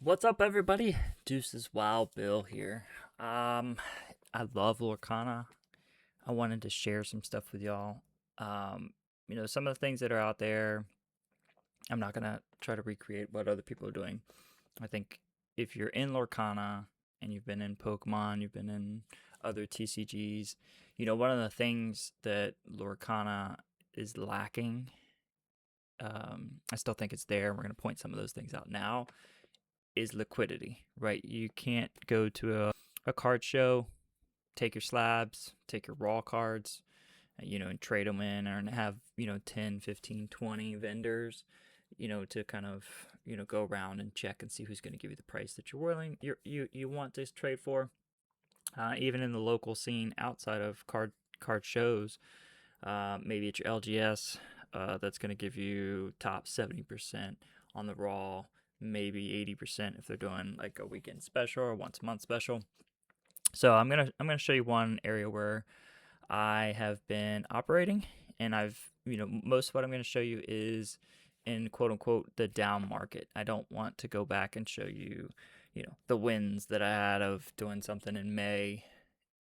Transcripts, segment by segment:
What's up, everybody? Dueces Wild Bill here. I love Lorcana. I wanted to share some stuff with y'all. Um, some of the things that are out there, I'm not gonna try to recreate what other people are doing. I think if you're in Lorcana and you've been in Pokemon, you've been in other TCGs, one of the things that Lorcana is lacking, I still think it's there. We're gonna point some of those things out now is liquidity, right? You can't go to a card show, take your slabs, take your raw cards, and trade them in and have, 10, 15, 20 vendors, to kind of, go around and check and see who's going to give you the price that you want to trade for. Even in the local scene outside of card shows, maybe at your LGS, that's going to give you top 70% on the raw, maybe 80% if they're doing like a weekend special or once a month special. So I'm gonna show you one area where I have been operating, and most of what I'm gonna show you is in quote unquote the down market. I don't want to go back and show you, the wins that I had of doing something in May,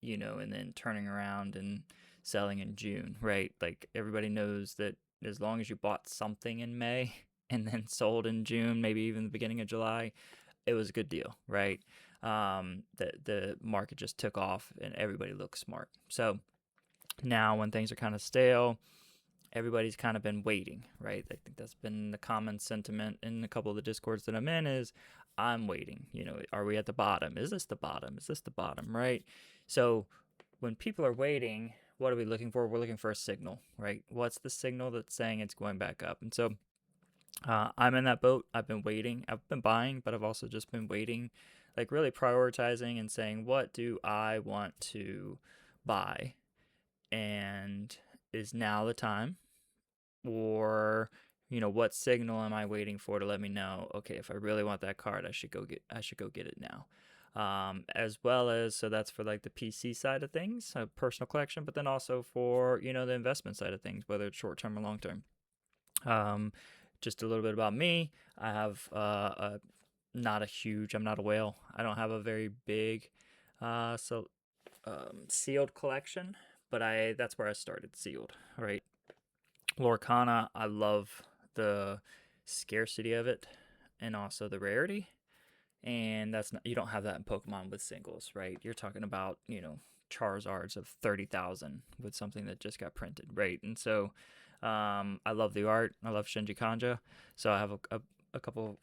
and then turning around and selling in June, right? Like everybody knows that as long as you bought something in May and then sold in June, maybe even the beginning of July, it was a good deal, right? The market just took off and everybody looked smart. So now when things are kind of stale, everybody's kind of been waiting, right? I think that's been the common sentiment in a couple of the discords that I'm in is I'm waiting. Are we at the bottom? Is this the bottom? Is this the bottom, right? So when people are waiting, what are we looking for? We're looking for a signal, right? What's the signal that's saying it's going back up? And so I'm in that boat. I've been waiting. I've been buying, but I've also just been waiting, like really prioritizing and saying, what do I want to buy? And is now the time? Or, what signal am I waiting for to let me know, okay, if I really want that card, I should go get it now. As well as, so that's for like the PC side of things, a personal collection, but then also for, the investment side of things, whether it's short term or long term. Um, just a little bit about me. I have not a huge, I'm not a whale. I don't have a very big sealed collection, but that's where I started sealed, right? Lorcana, I love the scarcity of it and also the rarity. And that's not, you don't have that in Pokemon with singles, right? You're talking about, Charizards of 30,000 with something that just got printed, right? And so I love the art. I love Shinji Kanja. So I have a couple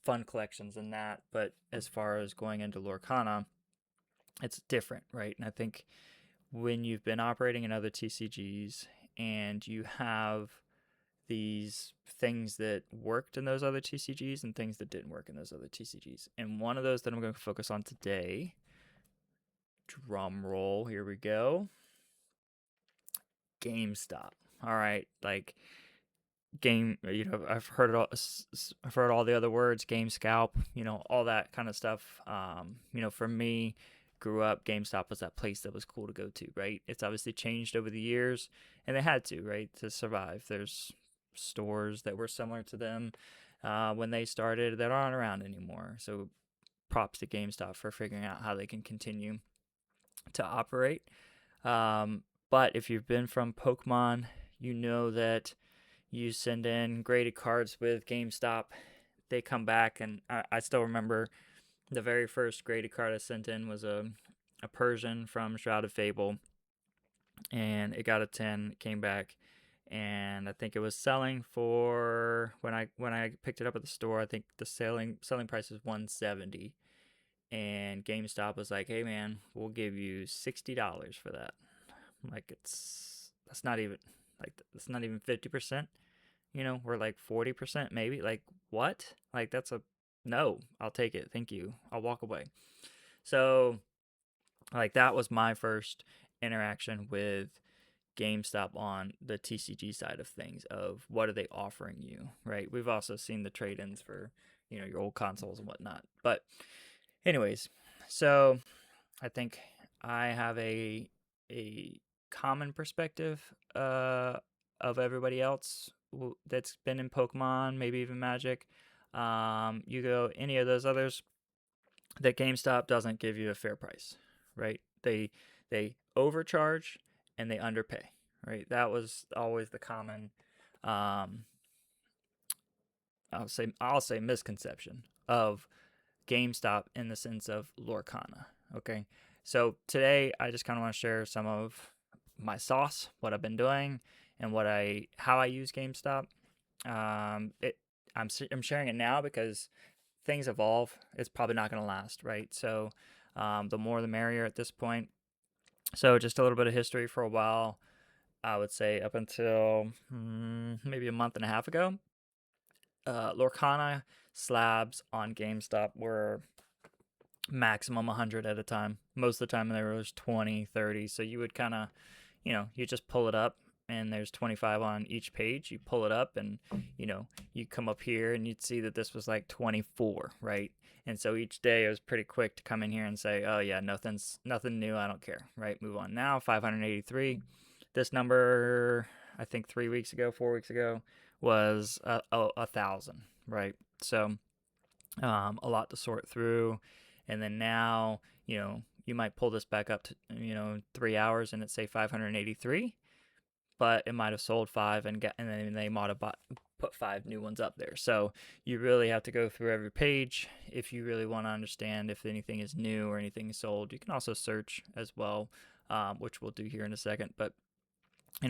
fun collections in that. But as far as going into Lorcana, it's different, right? And I think when you've been operating in other TCGs and you have these things that worked in those other TCGs and things that didn't work in those other TCGs. And one of those that I'm going to focus on today, drum roll, here we go. GameStop. All right, like I've heard it all. I've heard all the other words, Game Scalp, all that kind of stuff. For me, grew up, GameStop was that place that was cool to go to, right? It's obviously changed over the years, and they had to, right, to survive. There's stores that were similar to them when they started that aren't around anymore. So props to GameStop for figuring out how they can continue to operate. But if you've been from Pokemon, you know that you send in graded cards with GameStop. They come back, and I still remember the very first graded card I sent in was a Persian from Shrouded Fable, and it got a 10. It came back, and I think it was selling for when I picked it up at the store. I think the selling price was 170, and GameStop was like, "Hey man, we'll give you $60 for that." I'm like, that's not even that's not even 50%. We're like 40% maybe. Like what? Like that's a no. I'll take it. Thank you. I'll walk away. So like that was my first interaction with GameStop on the TCG side of things of what are they offering you, right? We've also seen the trade-ins for, your old consoles and whatnot. But anyways, so I think I have a common perspective of everybody else that's been in Pokemon, maybe even Magic. You go any of those others, that GameStop doesn't give you a fair price, right? They overcharge and they underpay, right? That was always the common, um, I'll say misconception of GameStop in the sense of Lorcana. Okay, so today I just kind of want to share some of my sauce, what I've been doing, and how I use GameStop. It I'm sharing it now because things evolve. It's probably not going to last, right? So the more the merrier at this point. So just a little bit of history for a while. I would say up until maybe a month and a half ago, Lorcana slabs on GameStop were maximum 100 at a time. Most of the time there was 20, 30. So you would kind of, you just pull it up and there's 25 on each page. You pull it up and, you come up here and you'd see that this was like 24, right? And so each day it was pretty quick to come in here and say, oh yeah, nothing new. I don't care, right? Move on now. 583. This number, I think 3 weeks ago, 4 weeks ago, was 1,000, right? So a lot to sort through. And then now, you might pull this back up to, 3 hours and it's say 583, but it might have sold five and then they might have put five new ones up there. So you really have to go through every page if you really want to understand if anything is new or anything is sold. You can also search as well, which we'll do here in a second. But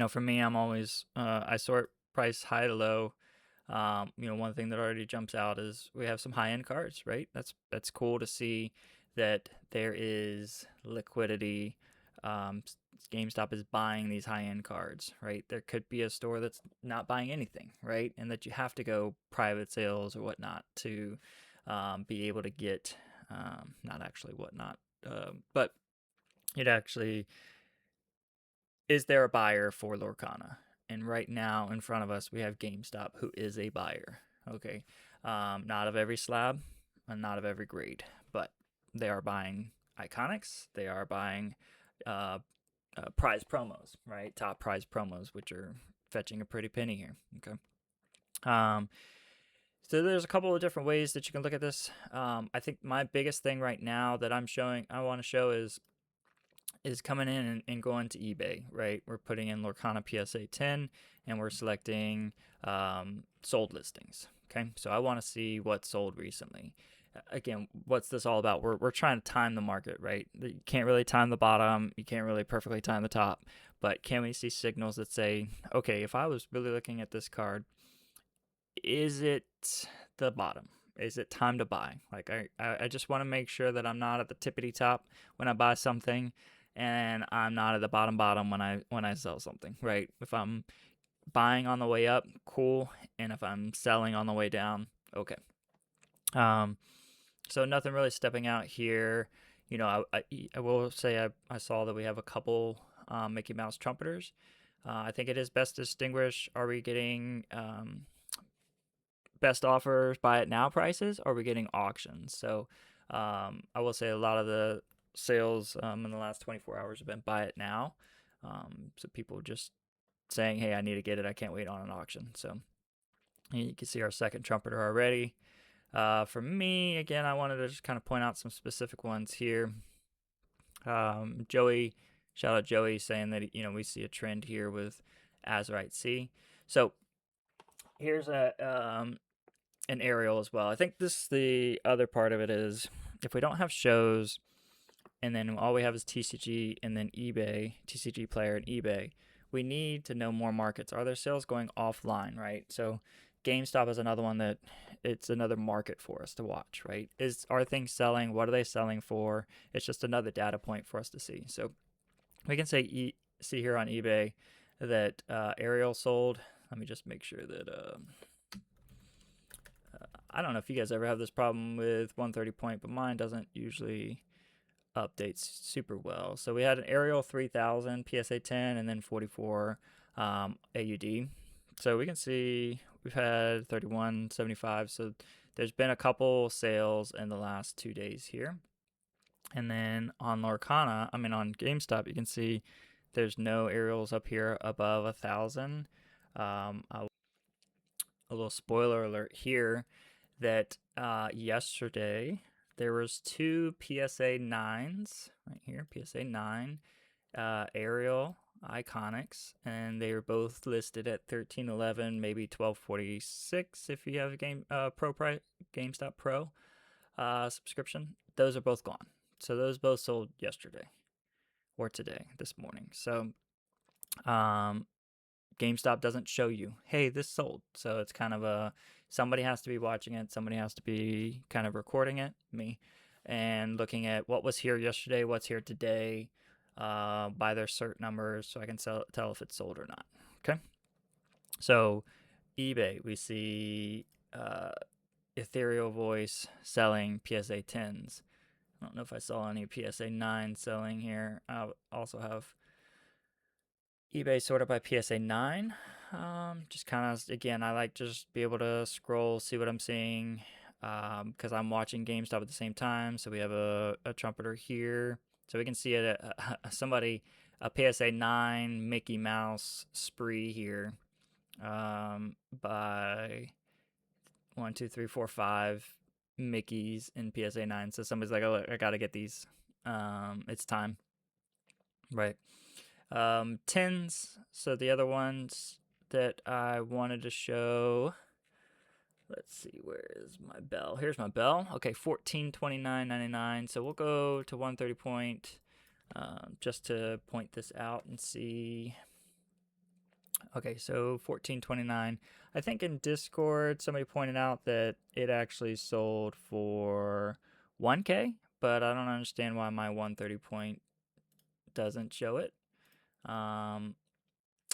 for me, I'm always I sort price high to low. One thing that already jumps out is we have some high-end cards, right? That's cool to see that there is liquidity. Um, GameStop is buying these high-end cards, right? There could be a store that's not buying anything, right? And that you have to go private sales or whatnot to be able to get, not actually whatnot, but it actually is there a buyer for Lorcana? And right now in front of us, we have GameStop, who is a buyer. Okay. Not of every slab and not of every grade, but they are buying Iconics. They are buying uh, prize promos, right? Top prize promos, which are fetching a pretty penny here. Okay. Um, so there's a couple of different ways that you can look at this. I think my biggest thing right now that I want to show is coming in and going to eBay, right? We're putting in Lorcana PSA 10 and we're selecting sold listings. Okay, so I want to see what sold recently. Again, what's this all about? We're trying to time the market, right? You can't really time the bottom, you can't really perfectly time the top, but can we see signals that say, okay, if I was really looking at this card, is it the bottom? Is it time to buy? Like I just want to make sure that I'm not at the tippity top when I buy something, and I'm not at the bottom when I sell something. Right? If I'm buying on the way up, cool, and if I'm selling on the way down, okay. Um, so nothing really stepping out here. I will say I saw that we have a couple Mickey Mouse trumpeters. I think it is best to distinguish: are we getting best offers, buy it now prices, or are we getting auctions? So I will say a lot of the sales in the last 24 hours have been buy it now. So people just saying, hey, I need to get it. I can't wait on an auction. So you can see our second trumpeter already. For me, again, I wanted to just kind of point out some specific ones here. Joey, shout out Joey, saying that we see a trend here with Azurite C. So here's an aerial as well. I think the other part of it is if we don't have shows and then all we have is TCG and then eBay, TCG player and eBay, we need to know more markets. Are there sales going offline, right? So GameStop is another one that it's another market for us to watch, right? Are things selling? What are they selling for? It's just another data point for us to see. So we can see here on eBay that aerial sold. Let me just make sure that I don't know if you guys ever have this problem with 130 point, but mine doesn't usually update super well. So we had an aerial 3000 PSA 10 and then 44 AUD. So we can see we've had 3175. So there's been a couple sales in the last 2 days here. And then on Lorcana, on GameStop, you can see there's no aerials up here above 1,000. A little spoiler alert here that yesterday there was two PSA 9s right here, PSA 9 aerial iconics, and they were both listed at 1311, maybe 1246 if you have a GameStop Pro subscription. Those are both gone. So those both sold yesterday or today, this morning. So GameStop doesn't show you, hey, this sold. So it's kind of somebody has to be watching it, somebody has to be kind of recording it, me, and looking at what was here yesterday, what's here today, by their cert numbers, so I can tell if it's sold or not. Okay. So eBay, we see Ethereal Voice selling PSA 10s. I don't know if I saw any PSA 9 selling here. I also have eBay sorted by PSA 9. Just kind of, again, I like just be able to scroll, see what I'm seeing, because I'm watching GameStop at the same time. So we have a trumpeter here. So we can see it, a PSA 9 Mickey Mouse spree here, by 1, 2, 3, 4, 5 Mickeys in PSA 9. So somebody's like, oh, I got to get these. It's time. Right. 10s. So the other ones that I wanted to show. Let's see, where is my bell? Here's my bell. Okay, 1429.99. So we'll go to 130 point, just to point this out and see. Okay, so 1429. I think in Discord somebody pointed out that it actually sold for 1K, but I don't understand why my 130 point doesn't show it.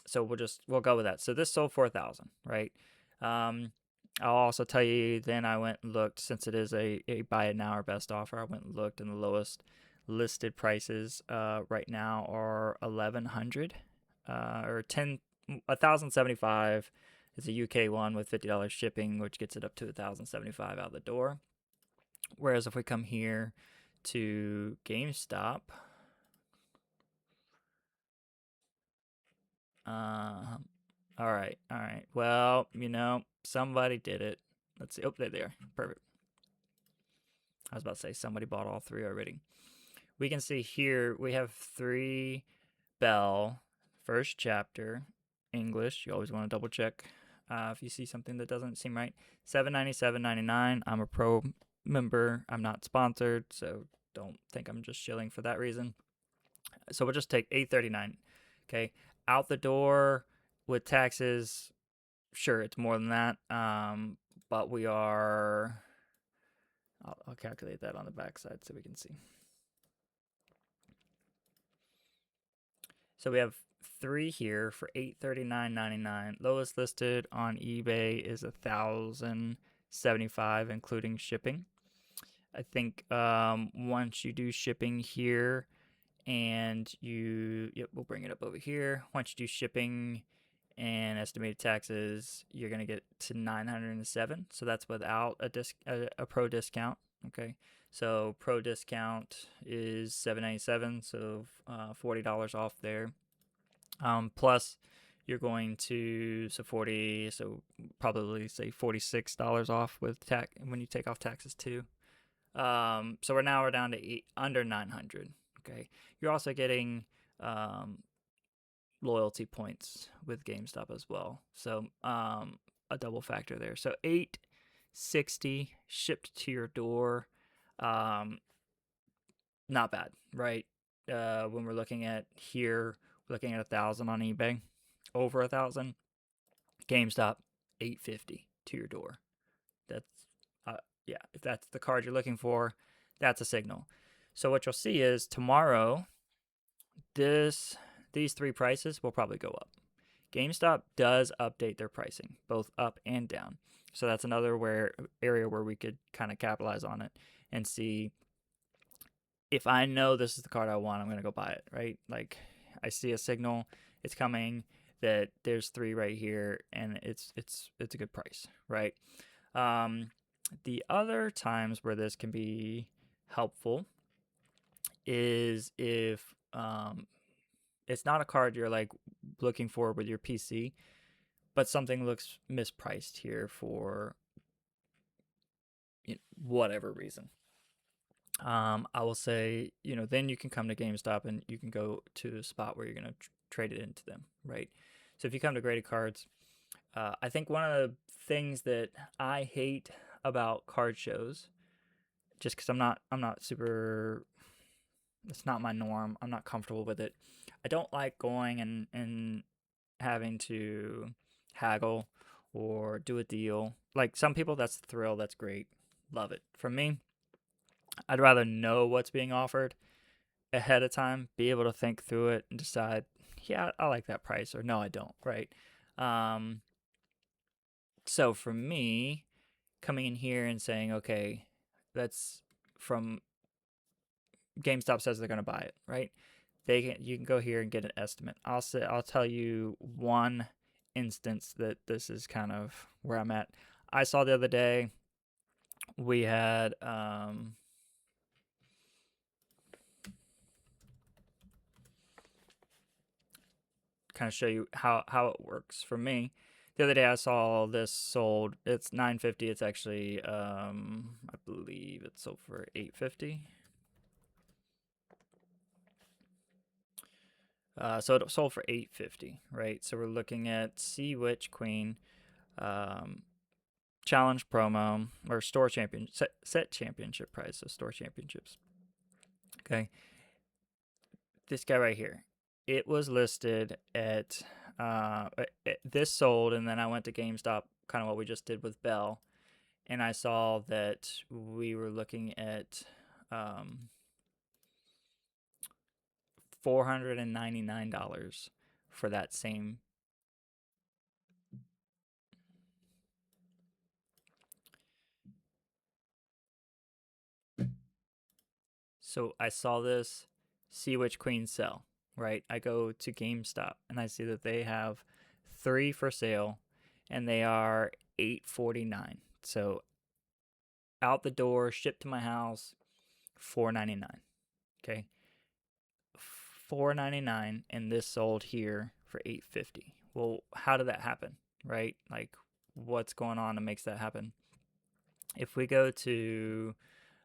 So we'll go with that. So this sold 4,000, right? I'll also tell you, then I went and looked, since it is a buy it now or best offer, I went and looked, and the lowest listed prices right now are 1,100 or 1,075 is a UK one with $50 shipping, which gets it up to 1,075 out the door. Whereas if we come here to GameStop, all right. Well, somebody did it. Let's see. Oh, there they are. Perfect. I was about to say somebody bought all three already. We can see here we have 3 Bell, first chapter, English. You always want to double check if you see something that doesn't seem right. $797.99. I'm a pro member. I'm not sponsored, so don't think I'm just shilling for that reason. So we'll just take $839. Okay, out the door with taxes. Sure, it's more than that. But we are. I'll calculate that on the backside so we can see. So we have 3 here for $839.99. Lowest listed on eBay is $1,075, including shipping. I think once you do shipping here, and we'll bring it up over here. Once you do shipping and estimated taxes, you're gonna get to $907. So that's without a pro discount. Okay, so pro discount is $797, so $40 off there. Plus you're going to so probably say $46 off with tax when you take off taxes too. So we're down to under 900. Okay, you're also getting loyalty points with GameStop as well. So a double factor there. So $860 shipped to your door. Not bad, right? When we're looking at here, we're looking at 1,000 on eBay, over 1,000. GameStop, $850 to your door. That's if that's the card you're looking for, that's a signal. So what you'll see is tomorrow, these 3 prices will probably go up. GameStop does update their pricing, both up and down. So that's another area where we could kind of capitalize on it and see, if I know this is the card I want, I'm going to go buy it, right? Like, I see a signal, it's coming, that there's 3 right here, and it's a good price, right? The other times where this can be helpful is if it's not a card you're like looking for with your PC, but something looks mispriced here for whatever reason. I will say, then you can come to GameStop and you can go to the spot where you're going to trade it into them, right? So if you come to Graded Cards, I think one of the things that I hate about card shows, just because I'm not super, it's not my norm. I'm not comfortable with it. I don't like going and having to haggle or do a deal. Like some people, that's the thrill. That's great. Love it. For me, I'd rather know what's being offered ahead of time, be able to think through it and decide, yeah, I like that price, or no, I don't, right? Um, so for me, coming in here and saying, okay, that's from GameStop says they're going to buy it, right? You can go here and get an estimate. I'll tell you one instance that this is kind of where I'm at. I saw the other day we had kind of show you how it works for me. The other day I saw this sold. It's $9.50. It's actually I believe it sold for $8.50. So it sold for $8.50, right? So we're looking at Sea Witch Queen, um, challenge promo or store champion set championship price. So store championships. Okay, this guy right here. It was listed at this sold, and then I went to GameStop, kind of what we just did with Bell, and I saw that we were looking at $499 for that same. So I saw this Sea Witch Queen sell, right? I go to GameStop and I see that they have 3 for sale and they are $8.49. So out the door, shipped to my house, $4.99. Okay. $4.99 and this sold here for $8.50. Well, how did that happen? Right? Like what's going on that makes that happen? If we go to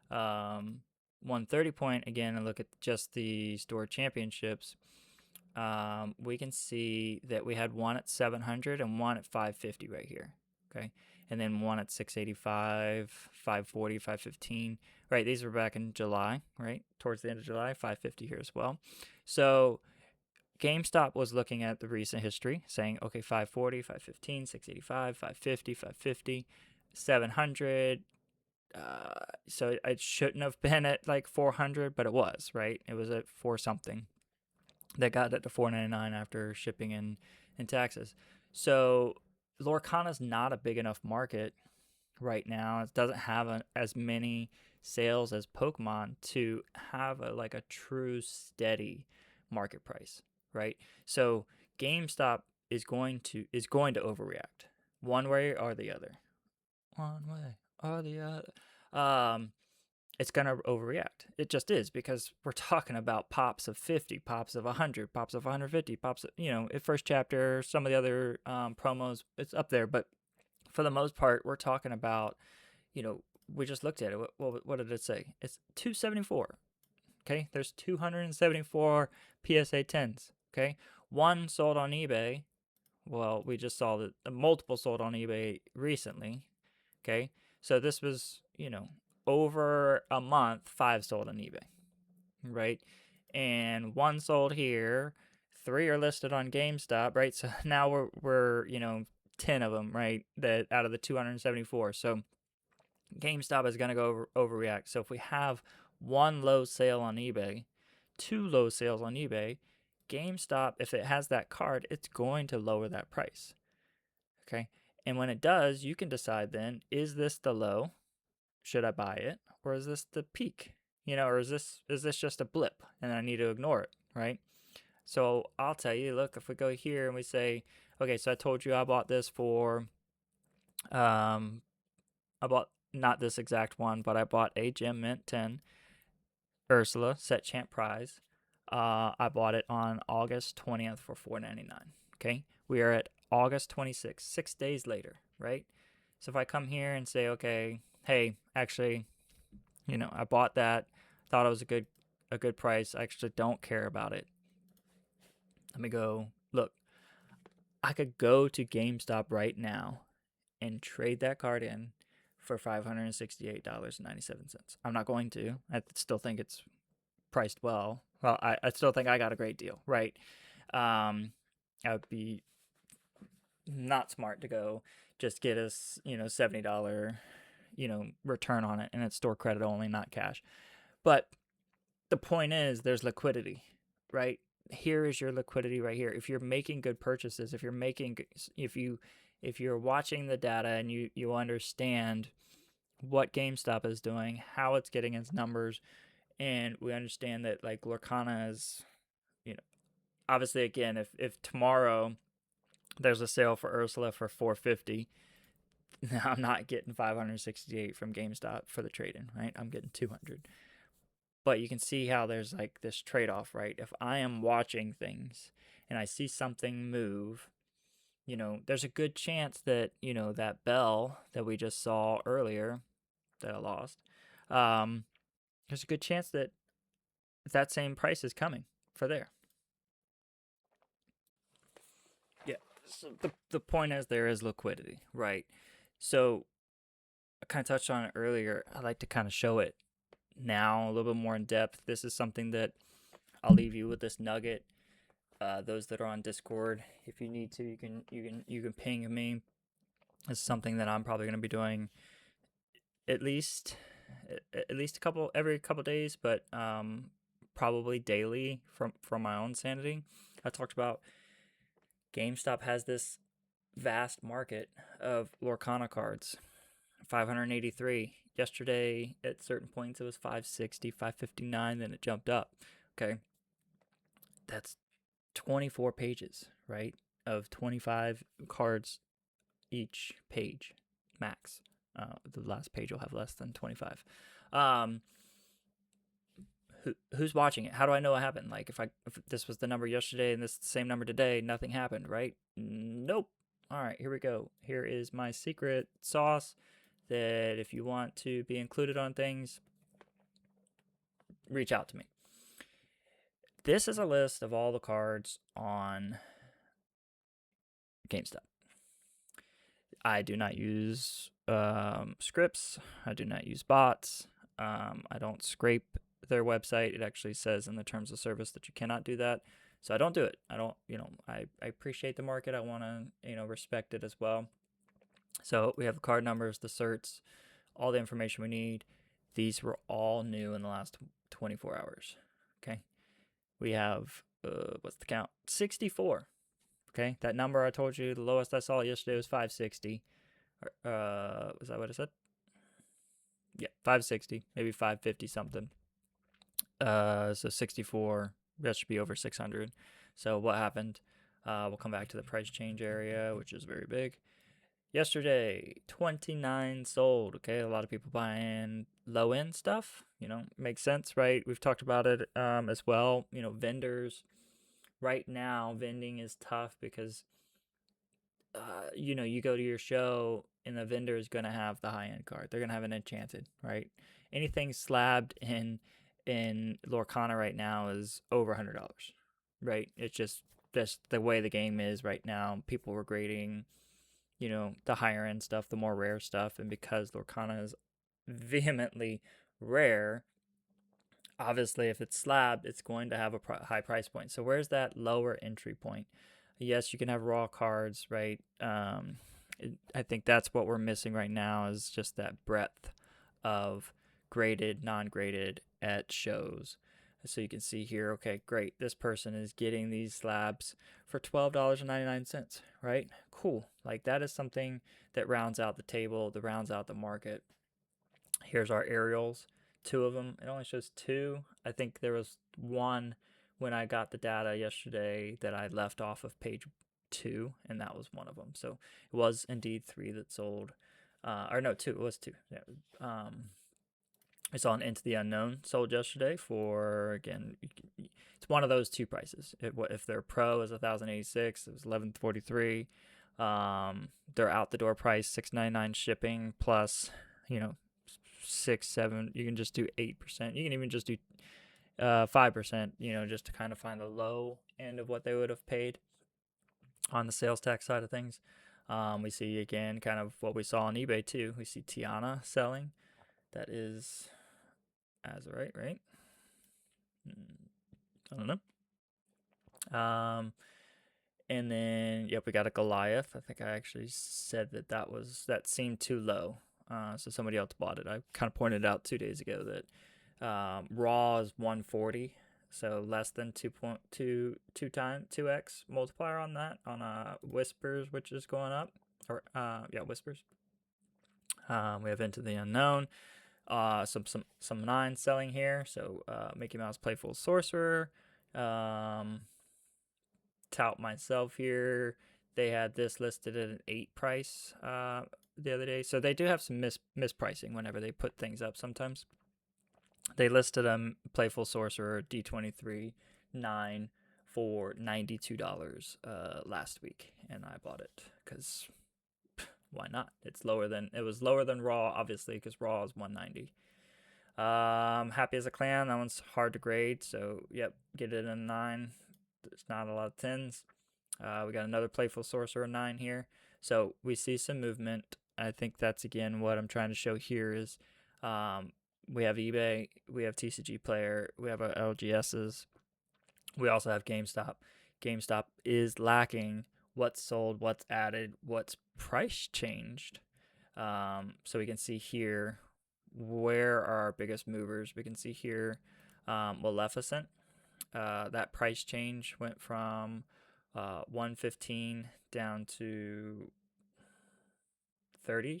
130 point again and look at just the store championships, we can see that we had one at 700 and one at 550 right here. Okay. And then one at 685, 540, 515. Right. These were back in July, right? Towards the end of July, 550 here as well. So GameStop was looking at the recent history, saying, okay, 540, 515, 685, 550, 550, 700. So it shouldn't have been at like 400, but it was, right? It was at 4 something. That got it to 499 after shipping and taxes. So Lorcana's not a big enough market right now. It doesn't have as many sales as Pokemon to have like a true steady market price, right? So GameStop is going to overreact one way or the other. One way or the other. It's going to overreact. It just is because we're talking about pops of 50, pops of 100, pops of 150, pops of, first chapter, some of the other promos, it's up there. But for the most part, we're talking about, we just looked at it. What did it say? It's 274. Okay. There's 274 PSA 10s. Okay. One sold on eBay. Well, we just saw that multiple sold on eBay recently. Okay. So this was, over a month, 5 sold on eBay, right? And 1 sold here, 3 are listed on GameStop, right? So now we're 10 of them, right? That out of the 274. So GameStop is going to go overreact. So if we have 1 low sale on eBay, 2 low sales on eBay, GameStop, if it has that card, it's going to lower that price. Okay. And when it does, you can decide then, is this the low? Should I buy it, or is this the peak? Or is this just a blip and I need to ignore it, right? So I'll tell you, look, if we go here and we say, okay, so I told you I bought this for, I bought not this exact one, but I bought a Gem Mint 10 Ursula set champ prize. I bought it on August 20th for $4.99. Okay, we are at August 26th, 6 days later, right? So if I come here and say, okay, hey, actually, I bought that thought it was a good price. I actually don't care about it. Let me go look. I could go to GameStop right now and trade that card in for $568.97. I'm not going to. I still think it's priced well. Well, I still think I got a great deal, right? I would be not smart to go just get us, $70, return on it, and it's store credit only, not cash. But the point is, there's liquidity, right? Here is your liquidity right here. If you're making good purchases, if you're watching the data and you understand what GameStop is doing, how it's getting its numbers, and we understand that like Lorcana is, obviously again, if tomorrow there's a sale for Ursula for 450, I'm not getting 568 from GameStop for the trade-in, right? I'm getting 200. But you can see how there's like this trade-off, right? If I am watching things and I see something move, there's a good chance that, that bell that we just saw earlier that I lost, there's a good chance that that same price is coming for there. Yeah. So the point is there is liquidity, right? So I kind of touched on it earlier. I like to kind of show it now a little bit more in depth. This is something that I'll leave you with this nugget. Those that are on Discord, if you need to, you can ping me. It's something that I'm probably going to be doing at least every couple days, but probably daily from my own sanity. I talked about GameStop has this vast market of Lorcana cards. 583. Yesterday, at certain points, it was 560, 559, then it jumped up. Okay. That's 24 pages, right? Of 25 cards each page, max. The last page will have less than 25. Who's watching it? How do I know it happened? Like if this was the number yesterday and this is the same number today, nothing happened, right? Nope. All right, here we go. Here is my secret sauce that if you want to be included on things, reach out to me. This is a list of all the cards on GameStop. I do not use scripts. I do not use bots. I don't scrape their website. It actually says in the terms of service that you cannot do that. So I don't do it. I don't, I appreciate the market. I want to, respect it as well. So we have the card numbers, the certs, all the information we need. These were all new in the last 24 hours. Okay. We have, what's the count? 64. Okay. That number I told you, the lowest I saw yesterday was 560. Was that what I said? Yeah, 560, maybe 550 something. So 64, that should be over 600. So what happened? We'll come back to the price change area, which is very big. Yesterday, 29 sold. Okay, a lot of people buying low end stuff. Makes sense, right? We've talked about it as well. Vendors. Right now, vending is tough because you go to your show and the vendor is going to have the high end card. They're going to have an enchanted, right? Anything slabbed in Lorcana right now is over $100, right? It's just the way the game is right now. People were grading, the higher end stuff, the more rare stuff, and because Lorcana is vehemently rare, obviously if it's slabbed, it's going to have a high price point. So where's that lower entry point? Yes, you can have raw cards, right? I think that's what we're missing right now is just that breadth of graded, non-graded at shows. So you can see here, okay, great. This person is getting these slabs for $12.99, right? Cool. Like that is something that rounds out the table, that rounds out the market. Here's our aerials, 2 of them. It only shows 2. I think there was one when I got the data yesterday that I left off of page 2, and that was one of them. So it was indeed 3 that sold. Or no, 2. It was 2. Yeah. I saw an Into the Unknown sold yesterday for, again, it's one of those 2 prices. If their Pro is $1,086, it was $1,143. Their out the door price $6.99 shipping plus, 6, 7. You can just do 8%. You can even just do 5%, just to kind of find the low end of what they would have paid on the sales tax side of things. We see again kind of what we saw on eBay too. We see Tiana selling. That is Azurite, right? I don't know. And then we got a Goliath. I think I actually said that seemed too low. So somebody else bought it. I kind of pointed out 2 days ago that raw is 140, so less than 2x multiplier on that on Whispers, which is going up, or Whispers. We have Into the Unknown. Some 9 selling here. So Mickey Mouse Playful Sorcerer. Tout myself here. They had this listed at an 8 price the other day. So they do have some mispricing whenever they put things up sometimes. They listed a Playful Sorcerer D23 9 for $92 last week, and I bought it because why not? It was lower than raw, obviously, because raw is 190. Happy as a Clown. That one's hard to grade, so get it in a 9. There's not a lot of 10s. We got another Playful Sorcerer 9 here. So we see some movement. I think that's, again, what I'm trying to show here is we have eBay, we have TCG Player, we have our LGSs. We also have GameStop. GameStop is lacking what's sold, what's added, what's price changed. So we can see here where are our biggest movers. We can see here Maleficent. That price change went from $115 down to $31.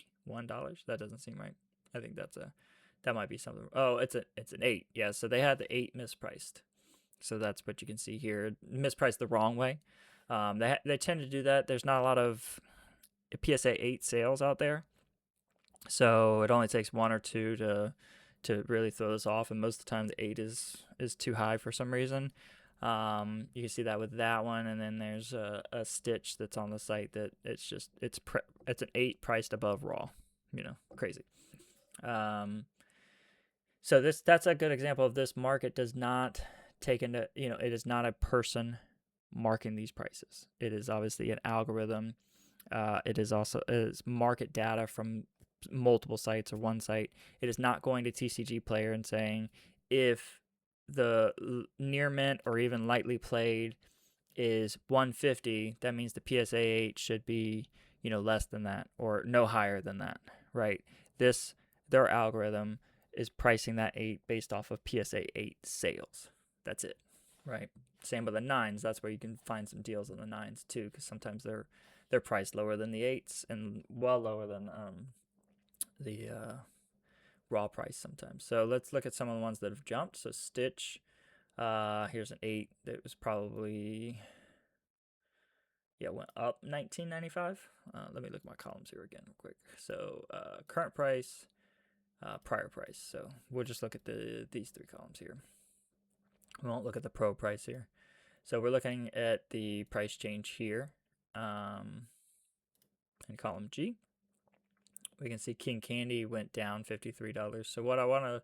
That doesn't seem right. I think that might be something. Oh, it's an 8. Yeah, so they had the 8 mispriced. So that's what you can see here. Mispriced the wrong way. They tend to do that. There's not a lot of PSA 8 sales out there, so it only takes 1 or 2 to really throw this off, and most of the time the 8 is too high for some reason. You can see that with that one, and then there's a Stitch that's on the site that it's an 8 priced above raw. Crazy. So that's a good example of this market does not take into, it is not a person marking these prices. It is obviously an algorithm. It is market data from multiple sites or one site. It is not going to TCG Player and saying if the near mint or even lightly played is 150, that means the PSA 8 should be less than that or no higher than that, right? Their algorithm is pricing that 8 based off of PSA 8 sales. That's it, right? Same with the 9s. That's where you can find some deals on the 9s too, because sometimes they're priced lower than the 8s and well lower than the raw price sometimes. So let's look at some of the ones that have jumped. So Stitch, here's an 8 that was probably went up $19.95. Let me look at my columns here again real quick. So current price, prior price. So we'll just look at these 3 columns here. We won't look at the pro price here. So we're looking at the price change here in column G. We can see King Candy went down $53. So what I want to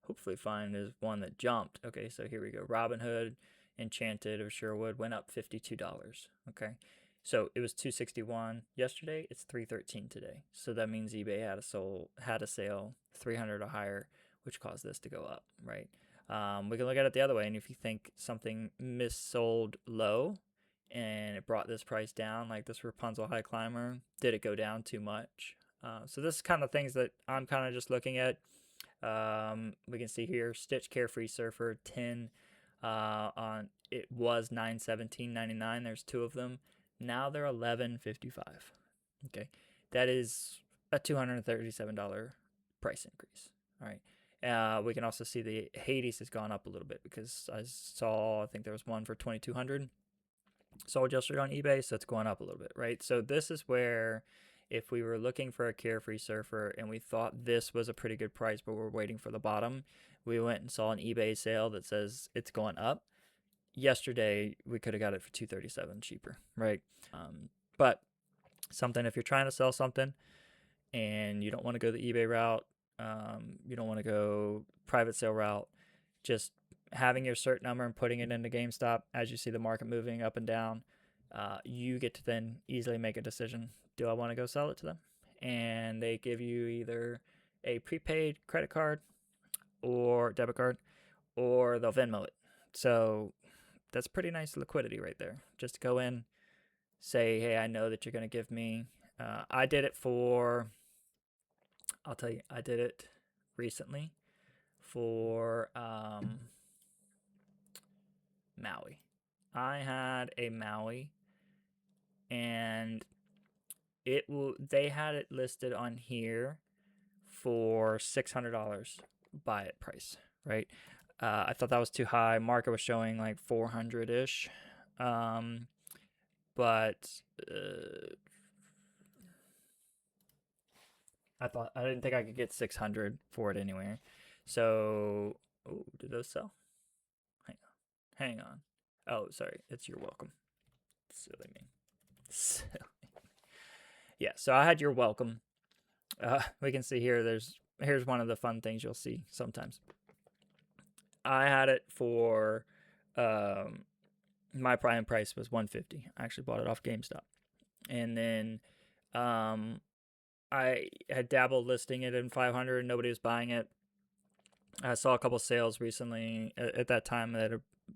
hopefully find is one that jumped. Okay, so here we go. Robin Hood Enchanted of Sherwood went up $52. Okay, so it was $261 yesterday. It's $313 today. So that means eBay had a sale 300 or higher, which caused this to go up, right? We can look at it the other way, and if you think something missold low and it brought this price down, like this Rapunzel High Climber, did it go down too much? So this is kind of things that I'm kind of just looking at. We can see here Stitch Carefree Surfer 10 on it was $917.99. There's 2 of them. Now they're $11.55. Okay, that is a $237 price increase. All right. We can also see the Hades has gone up a little bit because I think there was one for $2,200 sold yesterday on eBay, so it's going up a little bit, right? So this is where if we were looking for a Carefree Surfer and we thought this was a pretty good price, but we're waiting for the bottom, we went and saw an eBay sale that says it's going up. Yesterday, we could have got it for $237 cheaper, right? But something, if you're trying to sell something and you don't want to go the eBay route, You don't want to go private sale route. Just having your cert number and putting it into GameStop as you see the market moving up and down, you get to then easily make a decision. Do I want to go sell it to them? And they give you either a prepaid credit card or debit card, or they'll Venmo it. So that's pretty nice liquidity right there. Just go in, say, hey, I know that you're going to give me. I did it for, I'll tell you, I did it recently for Maui. I had a Maui, and they had it listed on here for $600 buy it price, right? I thought that was too high. Market was showing like 400 ish, but I didn't think I could get 600 for it anyway. So, oh, did those sell? Hang on. Oh, sorry. It's You're Welcome. Silly me. Silly. Yeah, so I had You're Welcome. We can see here, here's one of the fun things you'll see sometimes. I had it for, my prime price was $150. I actually bought it off GameStop. And then I had dabbled listing it in 500 and nobody was buying it. I saw a couple sales recently at that time that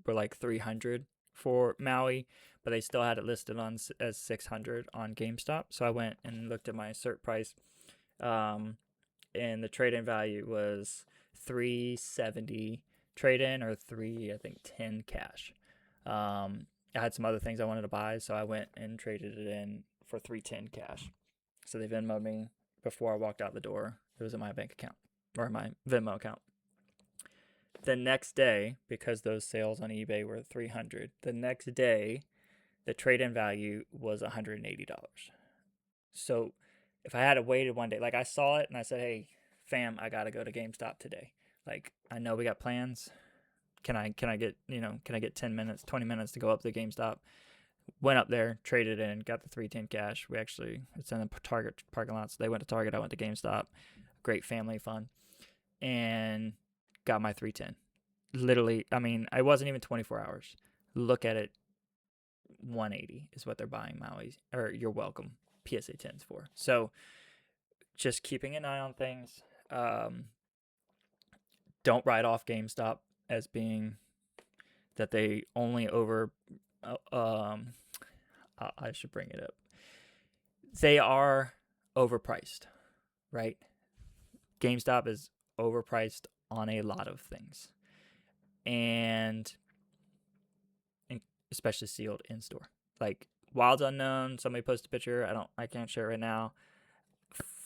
were like 300 for Maui, but they still had it listed on as 600 on GameStop. So I went and looked at my cert price, and the trade-in value was 370 trade-in, or 310 cash. I had some other things I wanted to buy, so I went and traded it in for 310 cash. So they Venmo'd me before I walked out the door. It was in my bank account, or my Venmo account. The next day, because those sales on eBay were 300, the next day the trade-in value was $180. So if I had waited one day, like I saw it and I said, hey, fam, I got to go to GameStop today. Like, I know we got plans. Can I get 10 minutes, 20 minutes to go up to GameStop? Went up there, traded in, got the 310 cash. It's in the Target parking lot. So they went to Target, I went to GameStop. Great family fun. And got my 310. Literally, I mean, I wasn't even 24 hours. Look at it. 180 is what they're buying Maui's, or You're Welcome PSA 10s for. So just keeping an eye on things. Don't write off GameStop as being that they only I should bring it up. They are overpriced, right? GameStop is overpriced on a lot of things, and especially sealed in store. Like Wild's Unknown, somebody posted a picture. I can't share it right now.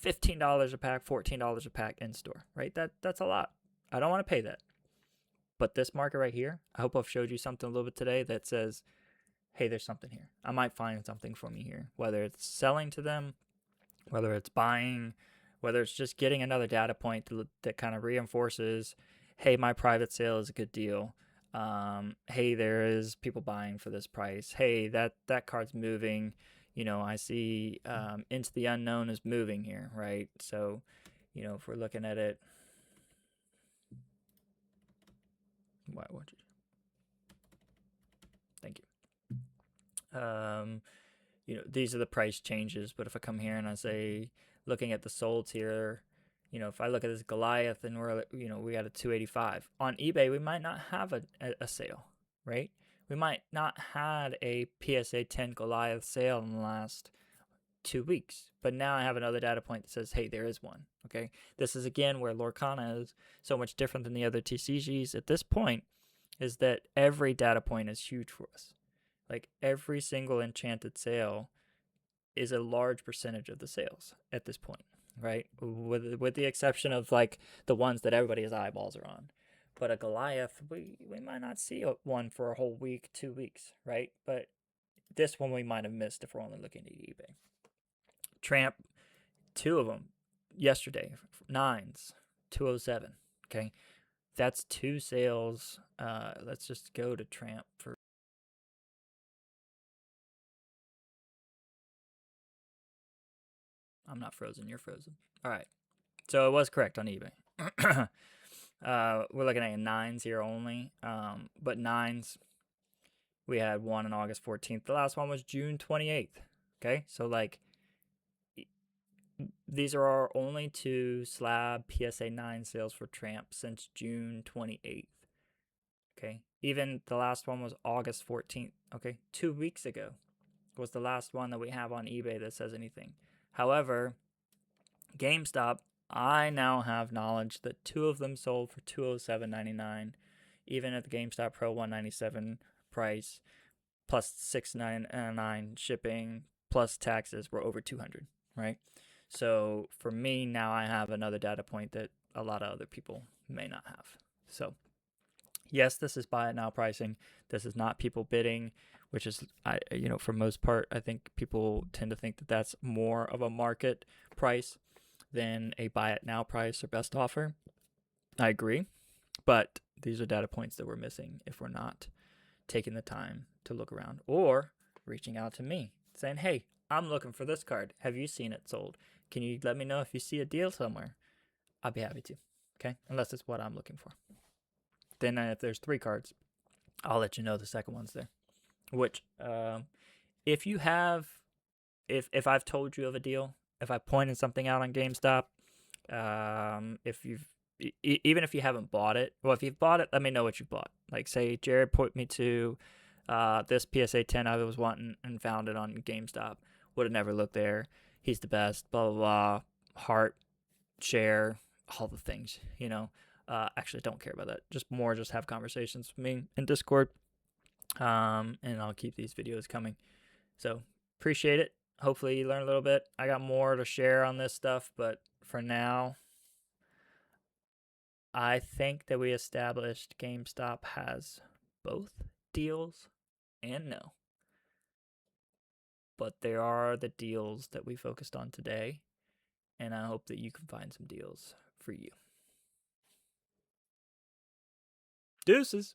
$15 a pack, $14 a pack in store, right? That's a lot. I don't want to pay that. But this market right here, I hope I've showed you something a little bit today that says, hey, there's something here. I might find something for me here, whether it's selling to them, whether it's buying, whether it's just getting another data point that kind of reinforces, hey, my private sale is a good deal. Hey, there is people buying for this price. Hey, that card's moving. I see Into the Unknown is moving here, right? So, if we're looking at it, why would you? Thank you. These are the price changes, but if I come here and I say, looking at the solds here, if I look at this Goliath and we got a 285 on eBay, we might not have a sale, right? We might not had a PSA 10 Goliath sale in the last 2 weeks, but now I have another data point that says, hey, there is one. Okay, this is again where Lorcana is so much different than the other TCGs at this point, is that every data point is huge for us. Like every single enchanted sale is a large percentage of the sales at this point, right? With the exception of like the ones that everybody's eyeballs are on. But a Goliath, we might not see one for a whole week, 2 weeks, right? But this one we might have missed if we're only looking at eBay. Tramp, 2 of them yesterday, 9s, 207. Okay, that's 2 sales. Let's just go to Tramp for. I'm not frozen. You're frozen. All right. So it was correct on eBay. We're looking at 9s here only. But 9s, we had one on August 14th. The last one was June 28th. Okay, so like these are our only two slab PSA 9 sales for Tramp since June 28th. Okay, even the last one was August 14th. Okay, 2 weeks ago was the last one that we have on eBay that says anything. However, GameStop, I now have knowledge that 2 of them sold for $207.99, even at the GameStop Pro 197 price, plus $699 shipping, plus taxes were over 200, right? So for me, now I have another data point that a lot of other people may not have. So yes, this is buy it now pricing. This is not people bidding, which is, for most part, I think people tend to think that that's more of a market price than a buy it now price or best offer. I agree, but these are data points that we're missing if we're not taking the time to look around or reaching out to me saying, hey, I'm looking for this card. Have you seen it sold? Can you let me know if you see a deal somewhere? I'll be happy to. Okay, unless it's what I'm looking for. Then if there's 3 cards, I'll let you know the second one's there. Which, if you have, if I've told you of a deal, if I pointed something out on GameStop, if you've, even if you haven't bought it, well, if you've bought it, let me know what you bought. Like, say, Jared put me to this PSA 10 I was wanting and found it on GameStop. Would have never looked there. He's the best, blah, blah, blah. Heart, share, all the things, Actually, don't care about that. Just have conversations with me in Discord. And I'll keep these videos coming. So, appreciate it. Hopefully you learn a little bit. I got more to share on this stuff, but for now, I think that we established GameStop has both deals and no. But there are the deals that we focused on today, and I hope that you can find some deals for you. Deuces.